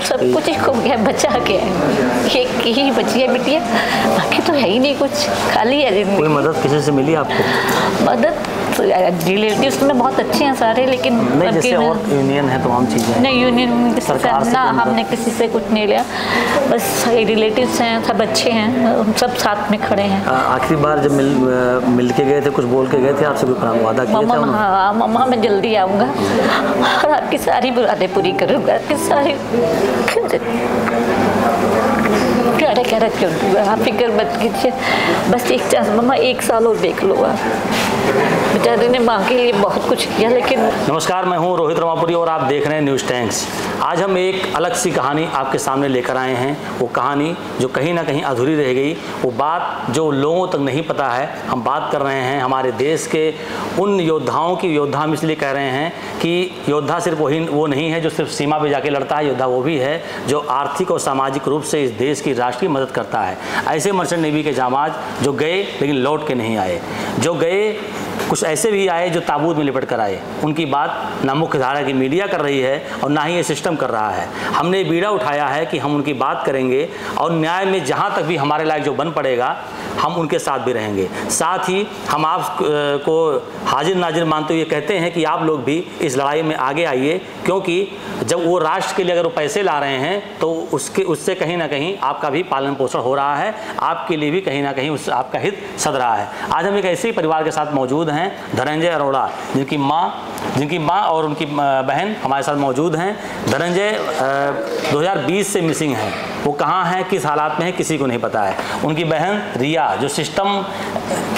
सब कुछ ही खो गया, बचा क्या है? एक ही बची है बिटिया, बाकी तो है ही नहीं कुछ, खाली है जिंदगी। कोई मदद किसी से मिली आपको? मदद रिलेटिव्स में बहुत अच्छे हैं सारे, लेकिन नहीं, जैसे और यूनियन है, तमाम चीज़ें नहीं, यूनियन सरकार ना, हमने किसी से कुछ नहीं लिया, बस रिलेटिव्स हैं, सब अच्छे हैं, सब साथ में खड़े हैं। आखिरी बार जब मिल के गए थे, कुछ बोल के गए थे आपसे, कोई वादा किया था? हाँ, मम्मा मैं जल्दी आऊँगा और आपकी सारी मुरादें पूरी करूँगा, आपकी सारी क्या क्यों आप फिक्र मत कीजिए, बस एक चांस मम्मा, 1 साल और देख लो आप। बेचारे ने माँ के लिए बहुत कुछ किया, लेकिन। नमस्कार, मैं हूँ रोहित रमापुरी और आप देख रहे हैं न्यूज़ टैंक्स। आज हम एक अलग सी कहानी आपके सामने लेकर आए हैं। वो कहानी जो कहीं ना कहीं अधूरी रह गई, वो बात जो लोगों तक नहीं पता है। हम बात कर रहे हैं हमारे देश के उन योद्धाओं की। योद्धा हम इसलिए कह रहे हैं कि योद्धा सिर्फ वो नहीं है जो सिर्फ सीमा पे जाके लड़ता है। योद्धा वो भी है जो आर्थिक और सामाजिक रूप से इस देश की राष्ट्रीय मदद करता है। ऐसे मर्चेंट नेवी के जांबाज जो गए लेकिन लौट के नहीं आए, जो गए, कुछ ऐसे भी आए जो ताबूत में लिपट कर आए। उनकी बात ना मुख्य धारा की मीडिया कर रही है और ना ही ये सिस्टम कर रहा है। हमने बीड़ा उठाया है कि हम उनकी बात करेंगे और न्याय में जहाँ तक भी हमारे लायक जो बन पड़ेगा, हम उनके साथ भी रहेंगे। साथ ही हम आपको हाजिर नाजिर मानते हुए कहते हैं कि आप लोग भी इस लड़ाई में आगे आइए, क्योंकि जब वो राष्ट्र के लिए अगर वो पैसे ला रहे हैं तो उससे कहीं ना कहीं आपका भी पालन पोषण हो रहा है, आपके लिए भी कहीं ना कहीं उससे आपका हित सध रहा है। आज हम एक ऐसे ही परिवार के साथ मौजूद हैं, धनंजय अरोड़ा, जिनकी माँ और उनकी बहन हमारे साथ मौजूद हैं। धनंजय 2020 से मिसिंग हैं। वो कहाँ हैं, किस हालात में हैं, किसी को नहीं पता है। उनकी बहन रिया, जो सिस्टम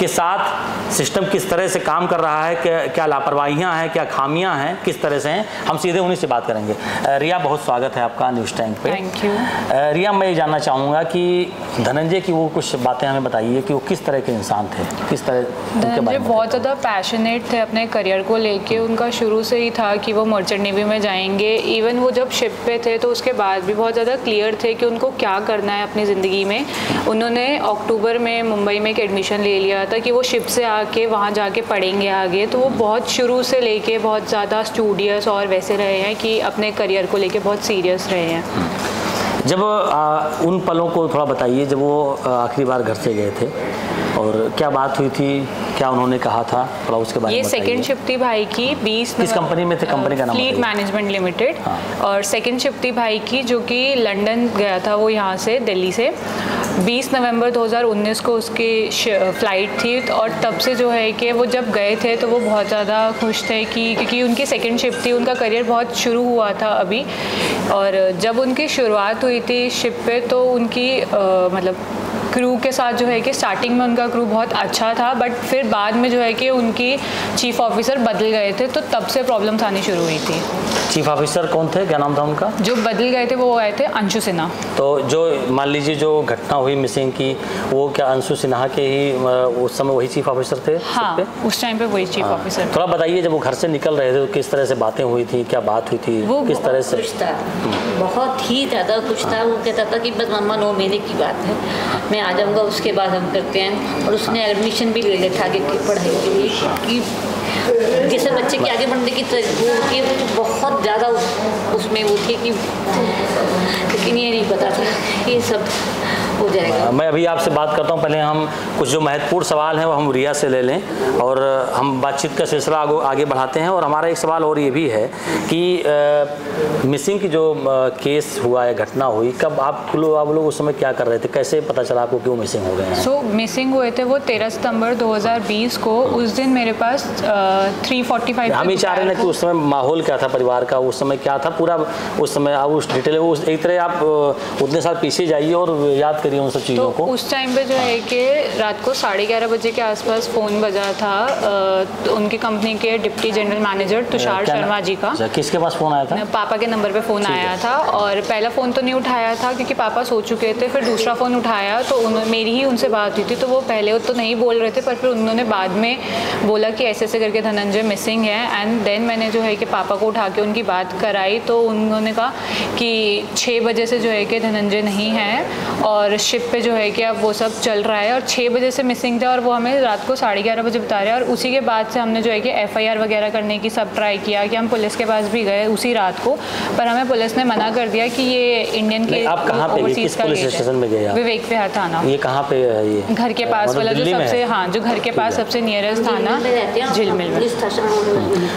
के साथ सिस्टम किस तरह से काम कर रहा है, क्या लापरवाहियाँ हैं, क्या खामियाँ हैं, किस तरह से हैं, हम सीधे उन्हीं से बात करेंगे। रिया, बहुत स्वागत है आपका न्यूज़ टैंक पे। Thank you. रिया, मैं ये जानना चाहूँगा कि धनंजय की वो कुछ बातें हमें बताइए कि वो किस तरह के इंसान थे, किस तरह। धनंजय बहुत ज़्यादा पैशनेट थे अपने करियर को लेके। उनका शुरू से ही था कि वो मर्चेंट नेवी में जाएंगे। इवन वो जब शिप पे थे तो उसके बाद भी बहुत ज़्यादा क्लियर थे कि उनको क्या करना है अपनी ज़िंदगी में। उन्होंने अक्टूबर में मुंबई में एक एडमिशन ले लिया था कि वो शिप से आके वहाँ जाके पढ़ेंगे आगे। तो वो बहुत शुरू से लेके बहुत ज़्यादा स्टूडियस और वैसे रहे हैं कि अपने करियर को लेके बहुत सीरियस रहे हैं। जब उन पलों को थोड़ा बताइए, जब वो आखिरी बार घर से गए थे और क्या बात हुई थी, क्या उन्होंने कहा था, थोड़ा उसके बारे में बताइए। ये सेकंड शिप थी भाई की 20 किस कंपनी में थे? कंपनी का नाम फ्लीट मैनेजमेंट लिमिटेड। हाँ। और सेकंड शिप थी भाई की जो कि लंदन गया था, वो यहाँ से दिल्ली से। 20 नवंबर 2019 को उसकी फ़्लाइट थी। और तब से जो है कि वो जब गए थे तो वो बहुत ज़्यादा खुश थे कि क्योंकि उनकी सेकंड शिप थी, उनका करियर बहुत शुरू हुआ था अभी। और जब उनकी शुरुआत हुई थी शिप पे तो उनकी मतलब क्रू के साथ जो है कि स्टार्टिंग में उनका क्रू बहुत अच्छा था, बट फिर बाद में जो है कि उनकी चीफ ऑफिसर बदल गए थे, तो तब से प्रॉब्लम्स आनी शुरू हुई थी। चीफ ऑफिसर कौन थे, क्या नाम था उनका? जो बदल गए थे वो आए थे अंशु सिन्हा। तो जो मान लीजिए जो घटना हुई मिसिंग की, वो क्या अंशु सिन्हा के ही उस समय वही चीफ ऑफिसर थे? हाँ, उस टाइम पे वही चीफ ऑफिसर। थोड़ा बताइए, जब वो घर से निकल रहे थे तो किस तरह से बातें हुई थी, क्या बात हुई थी, किस तरह से? खुश था, बहुत ही ज़्यादा खुश था। वो कहता था कि बस मम्मा 9 महीने की बात है, मैं आ जाऊँगा, उसके बाद हम करते हैं। और उसने एडमिशन भी ले लिया था आगे की पढ़ाई के लिए कि जैसे बच्चे के आगे बढ़ने की वो होती है, वो बहुत ज़्यादा उसमें वो थी कि, लेकिन ये नहीं पता था ये सब हो जाएगा। मैं अभी आपसे बात करता हूँ, पहले हम कुछ जो महत्वपूर्ण सवाल हैं वो हम रिया से ले लें और हम बातचीत का सिलसिला आगे बढ़ाते हैं। और हमारा एक सवाल और ये भी है कि मिसिंग की जो केस हुआ है, घटना हुई, कब आप लोग उस समय क्या कर रहे थे, कैसे पता चला आपको क्यों मिसिंग हो गए हैं? सो मिसिंग हुए थे वो 13 सितंबर 2020 को। उस दिन मेरे पास 3:45 हम ही चाह रहे हैं कि उस समय माहौल क्या था परिवार का, उस समय क्या था पूरा, उस समय आप उस डिटेल उस एक तरह आप उतने साल पीछे जाइए और याद करिए उन सब चीज़ों को। उस टाइम पे जो है कि रात को 11:30 बजे के आसपास फ़ोन बजा था तो उनकी कंपनी के deputy general manager Tushar Sharma ji का। किसके पास फ़ोन आया था? पापा के नंबर पे फ़ोन आया था। और पहला फ़ोन तो नहीं उठाया था क्योंकि पापा सो चुके थे। फिर दूसरा फ़ोन उठाया तो मेरी ही उनसे बात हुई थी, तो वो पहले तो नहीं बोल रहे थे, पर फिर उन्होंने बाद में बोला कि ऐसे ऐसे करके धनंजय मिसिंग है। एंड देन मैंने जो है कि पापा को उठा के उनकी बात कराई तो उन्होंने कहा कि 6 बजे बजे से जो है कि धनंजय नहीं है और शिप पे जो है कि अब वो सब चल रहा है, और 6 बजे से मिसिंग थे और वो हमें रात को 11:30 बजे बता रहे हैं। और उसी के बाद से हमने जो है कि FIR वगैरह करने की सब ट्राई किया कि हम पुलिस के पास भी गए उसी रात को, पर हमें पुलिस ने मना कर दिया कि ये इंडियन के आप कहाँ पे गए, किस पुलिस स्टेशन में गए? विवेक विहार थाना। ये कहाँ पे है? ये घर के पास वाला जो सबसे, हाँ, जो घर के पास सबसे नियरेस्ट थाना झिलमिल में।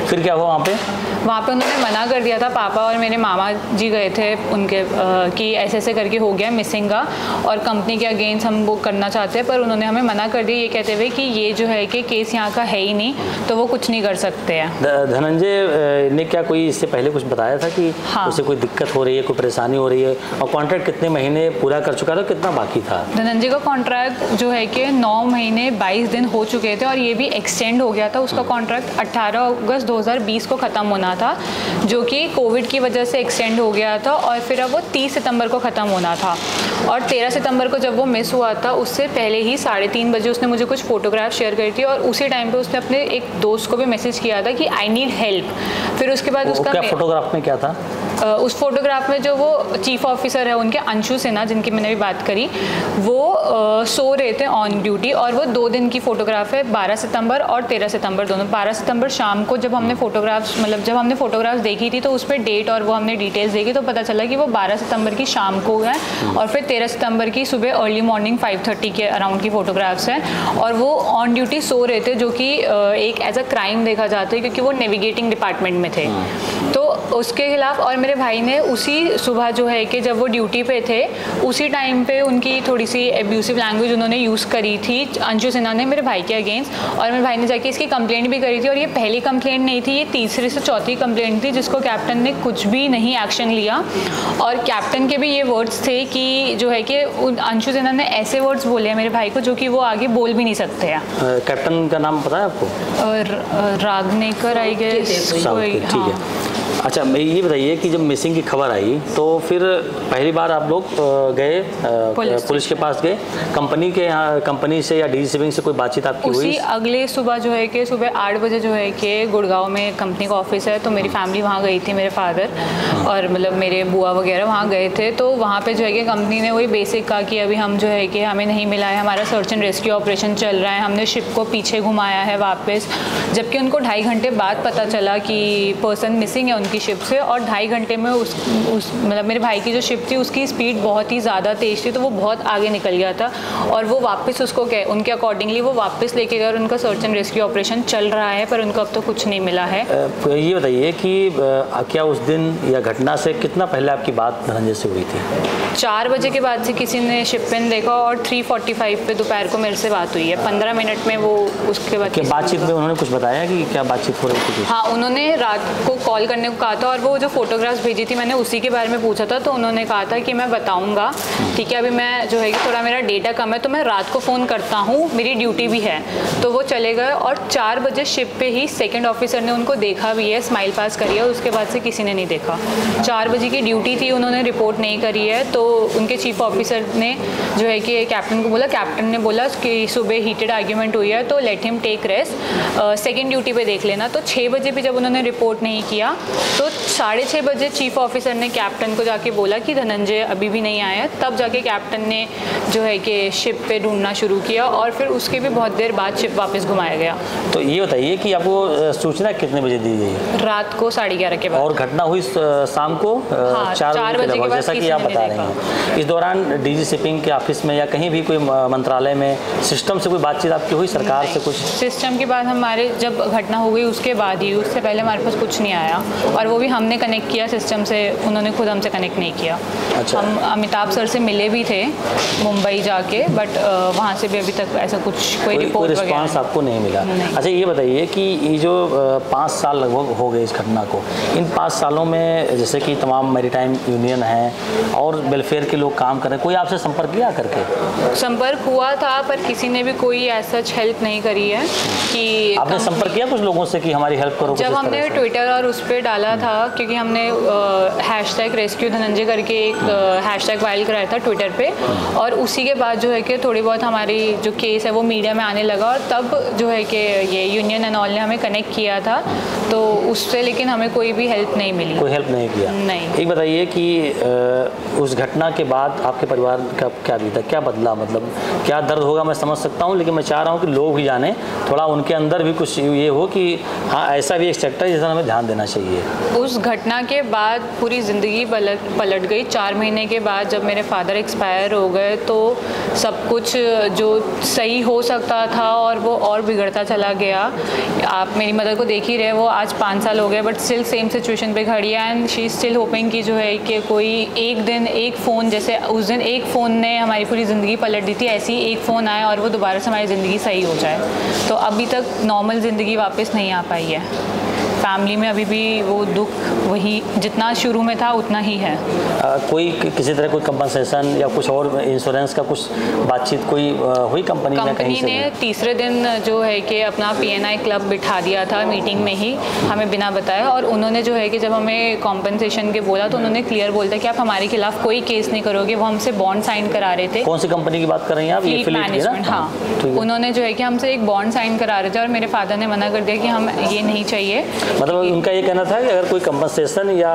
फिर क्या हुआ वहाँ पे उन्होंने मना कर दिया था। पापा और मेरे मामा जी गए थे उनके कि ऐसे ऐसे करके हो गया मिसिंग का, और कंपनी के अगेंस्ट हम वो करना चाहते हैं, पर उन्होंने हमें मना कर दिया ये कहते हुए कि ये जो है कि केस यहाँ का है ही नहीं, तो वो कुछ नहीं कर सकते हैं। धनंजय ने क्या कोई इससे पहले कुछ बताया था कि हाँ, उसे कोई दिक्कत हो रही है, कोई परेशानी हो रही है, और कॉन्ट्रैक्ट कितने महीने पूरा कर चुका था, कितना बाकी था? धनंजय का कॉन्ट्रैक्ट जो है कि 9 महीने 22 दिन हो चुके थे और ये भी एक्सटेंड हो गया था। उसका कॉन्ट्रैक्ट 18 अगस्त 2020 को ख़त्म होना था, जो कि कोविड की वजह से एक्सटेंड हो गया था, और फिर अब वो 30 सितंबर को ख़त्म होना था। और 13 सितंबर को जब वो मिस हुआ था, उससे पहले ही 3:30 बजे उसने मुझे कुछ फ़ोटोग्राफ शेयर करी थी, और उसी टाइम पे उसने अपने एक दोस्त को भी मैसेज किया था कि आई नीड हेल्प। फिर उसके बाद उसका क्या फोटोग्राफ में क्या था? उस फोटोग्राफ में जो वो चीफ ऑफिसर है उनके, अंशु सिन्हा, जिनकी मैंने भी बात करी, वो सो रहे थे ऑन ड्यूटी, और वो 2 दिन की फ़ोटोग्राफ है, 12 सितंबर और 13 सितंबर दोनों। 12 सितंबर शाम को जब हमने फ़ोटोग्राफ्स देखी थी तो उस पर डेट और वो हमने डिटेल्स देखी तो पता चला कि वो 12 सितंबर की शाम को है, और फिर 13 सितंबर की सुबह अर्ली मॉर्निंग 5:30 के अराउंड की फ़ोटोग्राफ्स हैं। और वो ऑन ड्यूटी सो रहे थे, जो कि एक एज अ क्राइम देखा जाता है क्योंकि वो नेविगेटिंग डिपार्टमेंट में थे। तो उसके खिलाफ, और मेरे भाई ने उसी सुबह जो है कि जब वो ड्यूटी पे थे उसी टाइम पे उनकी थोड़ी सी एब्यूसिव लैंग्वेज उन्होंने यूज़ करी थी अंशु सिन्हा ने मेरे भाई के अगेंस्ट, और मेरे भाई ने जाके इसकी कंप्लेंट भी करी थी। और ये पहली कंप्लेंट नहीं थी, ये तीसरी से चौथी कंप्लेंट थी जिसको कैप्टन ने कुछ भी नहीं एक्शन लिया। और कैप्टन के भी ये वर्ड्स थे कि जो है कि अंशु सिन्हा ने ऐसे वर्ड्स बोले हैं मेरे भाई को जो कि वो आगे बोल भी नहीं सकते हैं। कैप्टन का नाम पता है आपको? रागनेकर आई गेस। ठीक है। अच्छा, मैं ये बताइए कि जब मिसिंग की खबर आई तो फिर पहली बार आप लोग गए पुलिस के पास गए, कंपनी से या डीजी शिपिंग से कोई बातचीत आपकी हुई? उसी अगले सुबह जो है कि सुबह 8 बजे जो है कि गुड़गांव में कंपनी का ऑफिस है, तो मेरी फैमिली वहाँ गई थी, मेरे फादर और मतलब मेरे बुआ वगैरह वहाँ गए थे। तो वहाँ पे जो है कि कंपनी ने वही बेसिक कहा कि अभी हम जो है कि हमें नहीं मिला है, हमारा सर्च एंड रेस्क्यू ऑपरेशन चल रहा है, हमने शिप को पीछे घुमाया है वापस, जबकि उनको 2.5 घंटे बाद पता चला कि पर्सन मिसिंग है उनकी शिप से। और 2.5 घंटे में उस मतलब मेरे भाई की जो शिप थी उसकी स्पीड बहुत ही ज़्यादा तेज़ थी, तो वो बहुत आगे निकल गया था, और वो वापस उसको उनके अकॉर्डिंगली वो वापस लेके गए और उनका सर्च एंड रेस्क्यू ऑपरेशन चल रहा है, पर उनको अब तो कुछ नहीं मिला है। ये बताइए कि क्या उस दिन या घटना से कितना पहले आपकी बात धनंजय से हुई थी? 4 बजे के बाद से किसी ने शिप पेन देखा, और 3:45 पे दोपहर को मेरे से बात हुई है, 15 मिनट में वो उसके बाद बातचीत में उन्होंने कुछ बताया कि क्या बातचीत हो रही थी? हाँ, उन्होंने रात को कॉल करने को कहा था, और वो जो फोटोग्राफ्स भेजी थी मैंने उसी के बारे में पूछा था, तो उन्होंने कहा था कि मैं बताऊंगा, ठीक है, अभी मैं जो है कि थोड़ा मेरा डेटा कम है तो मैं रात को फ़ोन करता हूँ, मेरी ड्यूटी भी है। तो वो चले गए, और 4 बजे शिप पे ही सेकंड ऑफिसर ने उनको देखा भी है, स्माइल पास करी है, उसके बाद से किसी ने नहीं देखा। 4 बजे की ड्यूटी थी, उन्होंने रिपोर्ट नहीं करी है, तो उनके चीफ ऑफिसर ने जो है कि कैप्टन को बोला, कैप्टन ने बोला कि सुबह हीटेड आर्ग्यूमेंट हुई है तो let him take rest, second duty पे देख लेना। तो 6 बजे भी जब उन्होंने रिपोर्ट नहीं किया तो 6:30 बजे चीफ ऑफिसर ने कैप्टन को जाके बोला कि धनंजय अभी भी नहीं आया, तब जाके कैप्टन ने जो है कि शिप पे ढूंढना शुरू किया, और फिर उसके भी बहुत देर बाद शिप वापस घुमाया गया। तो ये बताइए कि आपको सूचना कितने बजे दी गई? रात को 11:30 के बाद। और घटना हुई शाम को 4 बजे के बाद, जैसा कि आप बता रहे हैं। इस दौरान डीजी शिपिंग के ऑफिस में या कहीं भी कोई मंत्रालय में सिस्टम से कोई बातचीत आपकी हुई, सरकार से कुछ? सिस्टम की बात हमारे जब घटना हो गई उसके बाद ही, उससे पहले हमारे पास कुछ नहीं आया, और वो भी हमने कनेक्ट किया सिस्टम से, उन्होंने खुद हमसे कनेक्ट नहीं किया। अच्छा। हम अमिताभ सर से मिले भी थे मुंबई जाके, बट वहाँ से भी अभी तक ऐसा कुछ कोई रिपोर्ट रिस्पॉन्स आपको नहीं मिला? अच्छा, ये बताइए कि ये जो 5 साल लगभग हो गए इस घटना को, इन 5 सालों में जैसे कि तमाम मैरीटाइम यूनियन हैं और वेलफेयर के लोग काम कर रहे हैं, कोई आपसे संपर्क किया करके? संपर्क हुआ था, पर किसी ने भी कोई ऐसा हेल्प नहीं करी है कि आपने संपर्क किया कुछ लोगों से कि हमारी हेल्प करो? जब हमने ट्विटर और उस पर डाला डाला था क्योंकि हमने हैशटैग रेस्क्यू धनंजय करके एक हैशटैग वायरल कराया था ट्विटर पे, और उसी के बाद जो है कि थोड़ी बहुत हमारी जो केस है वो मीडिया में आने लगा, और तब जो है कि ये यूनियन एंड ऑल ने हमें कनेक्ट किया था, तो उससे लेकिन हमें कोई भी हेल्प नहीं मिली। कोई हेल्प नहीं किया? नहीं। एक बताइए कि उस घटना के बाद आपके परिवार का क्या बीता, क्या बदला, मतलब क्या दर्द होगा मैं समझ सकता हूँ, लेकिन मैं चाह रहा हूँ कि लोग भी जाने, थोड़ा उनके अंदर भी कुछ ये हो कि हाँ ऐसा भी एक सेक्टर है जिस पर हमें ध्यान देना चाहिए। उस घटना के बाद पूरी ज़िंदगी पलट गई। 4 महीने के बाद जब मेरे फादर एक्सपायर हो गए तो सब कुछ जो सही हो सकता था और वो और बिगड़ता चला गया। आप मेरी मदर को देख ही रहे, वो आज 5 साल हो गए बट स्टिल सेम सिचुएशन पे खड़ी है, एंड शी स्टिल होपिंग कि जो है कि कोई एक दिन एक फ़ोन, जैसे उस दिन एक फ़ोन ने हमारी पूरी ज़िंदगी पलट दी थी, ऐसे ही एक फ़ोन आए और वो दोबारा से हमारी ज़िंदगी सही हो जाए। तो अभी तक नॉर्मल ज़िंदगी वापस नहीं आ पाई है। फैमिली में अभी भी वो दुख वही जितना शुरू में था उतना ही है। कोई किसी तरह कोई कंपनसेशन या कुछ और इंश्योरेंस का कुछ बातचीत कोई हुई कंपनी में? कंपनी ने तीसरे दिन जो है कि अपना PNI क्लब बिठा दिया था मीटिंग में ही, हमें बिना बताया, और उन्होंने जो है कि जब हमें कॉम्पनसेशन के बोला तो उन्होंने क्लियर बोलता कि आप हमारे खिलाफ कोई केस नहीं करोगे। वो हमसे बॉन्ड साइन करा रहे थे। कौन सी कंपनी की बात कर रही हैं आप? Fleet management. हाँ, उन्होंने जो है कि हमसे एक बॉन्ड साइन करा रहे थे और मेरे फादर ने मना कर दिया कि हम ये नहीं चाहिए। मतलब उनका ये कहना था कि अगर कोई कंपनसेशन या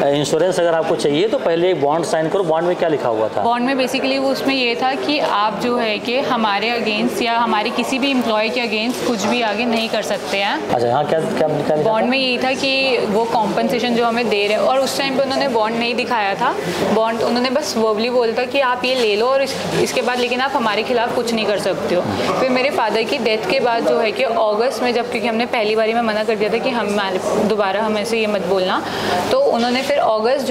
इंश्योरेंस अगर आपको चाहिए तो पहले एक बॉन्ड साइन करो। बॉन्ड में क्या लिखा हुआ था? बॉन्ड में बेसिकली वो उसमें ये था कि आप जो है कि हमारे अगेंस्ट या हमारे किसी भी एम्प्लॉय के अगेंस्ट कुछ भी आगे नहीं कर सकते हैं। अच्छा, हाँ, क्या क्या लिखा? बॉन्ड में यही था कि वो कॉम्पनसेशन जो हमें दे रहे, और उस टाइम पे उन्होंने बॉन्ड नहीं दिखाया था। बॉन्ड उन्होंने बस वर्बली बोलता कि आप ये ले लो और इसके बाद लेकिन आप हमारे खिलाफ कुछ नहीं कर सकते हो। फिर मेरे फादर की डेथ के बाद जो है कि अगस्त में, जब क्योंकि हमने पहली बारी में मना कर दिया था कि हम दोबारा हमें से ये मत बोलना, तो उन्होंने फिर अगस्त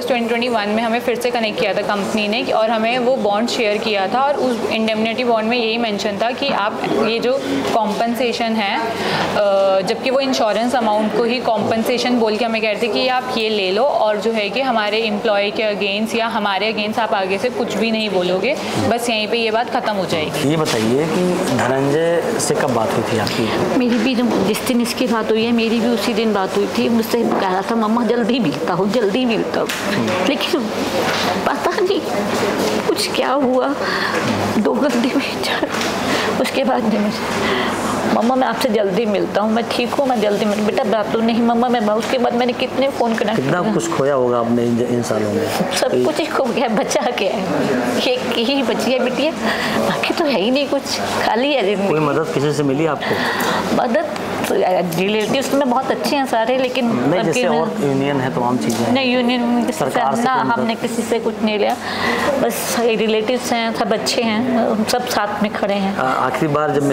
2021 में हमें फिर से कनेक्ट किया था कंपनी ने, और हमें वो बॉन्ड शेयर किया था। और उस इंडेमनिटी बॉन्ड में यही मेंशन था कि आप ये जो कॉम्पनसेशन है, जबकि वो इंश्योरेंस अमाउंट को ही कॉम्पनसेशन बोल के हमें कहते कि आप ये ले लो, और जो है कि हमारे एम्प्लॉय के अगेंस्ट या हमारे अगेंस्ट आप आगे से कुछ भी नहीं बोलोगे, बस यहीं पे ये बात ख़त्म हो जाएगी। ये बताइए कि धनंजय से कब बात हुई थी आपकी? मेरी भी जिस दिन इसकी बात हुई है, मेरी भी उसी दिन बात हुई थी। मुझसे कह रहा था मम्मा जल्दी मिलता हूँ, जल्दी मिलता हूँ, लेकिन पता नहीं कुछ क्या हुआ। 2 घंटे में उसके बाद मम्मा मैं आपसे जल्दी मिलता हूँ, मैं ठीक हूँ, मैं जल्दी मिलता। बेटा बात तो नहीं मम्मा, मैं उसके बाद मैंने कितने फ़ोन करा। कितना कुछ खोया होगा आपने इन सालों में? सब कुछ ही खो गया, बचा क्या है? एक ही बची है बिटिया, बाकी तो है ही नहीं कुछ, खाली है। कोई मदद किसी से मिली आपको? मदद रिलेटिव्स में बहुत अच्छे हैं सारे, लेकिन जैसे और यूनियन है, तमाम चीज़ें नहीं, यूनियन सरकार से ना, हमने किसी से कुछ नहीं लिया, बस रिलेटिव्स हैं, सब अच्छे हैं, सब साथ में खड़े हैं। आखिरी बार जब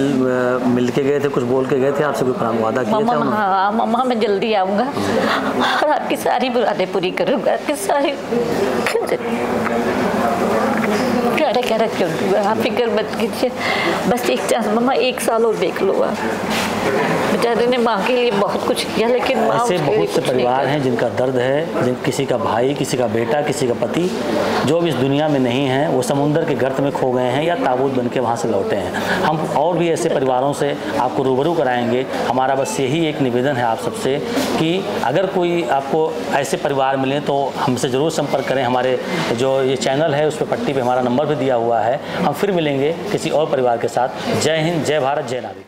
मिल के गए थे, कुछ बोल के गए थे आपसे, कोई वादा किया था? हाँ मम्मा मैं जल्दी आऊँगा और आपकी सारी मुरादें पूरी करूँगा, आपकी सारी क्या क्यों आप फिक्र मत कीजिए, बस एक चांस मम्मा, 1 साल और देख लो। आप बेचारे ने माँ के लिए बहुत कुछ किया, लेकिन ऐसे बहुत से परिवार हैं जिनका दर्द है, किसी का भाई, किसी का बेटा, किसी का पति, जो अब इस दुनिया में नहीं है, वो समुंदर के गर्त में खो गए हैं या ताबूत बन के वहाँ से लौटे हैं। हम और भी ऐसे परिवारों से आपको रूबरू कराएंगे। हमारा बस यही एक निवेदन है आप सबसे कि अगर कोई आपको ऐसे परिवार मिले तो हमसे ज़रूर संपर्क करें। हमारे जो ये चैनल है उस पर पट्टी पे हमारा नंबर भी दिया हुआ है। हम फिर मिलेंगे किसी और परिवार के साथ। जय हिंद, जय भारत, जय नागरिक।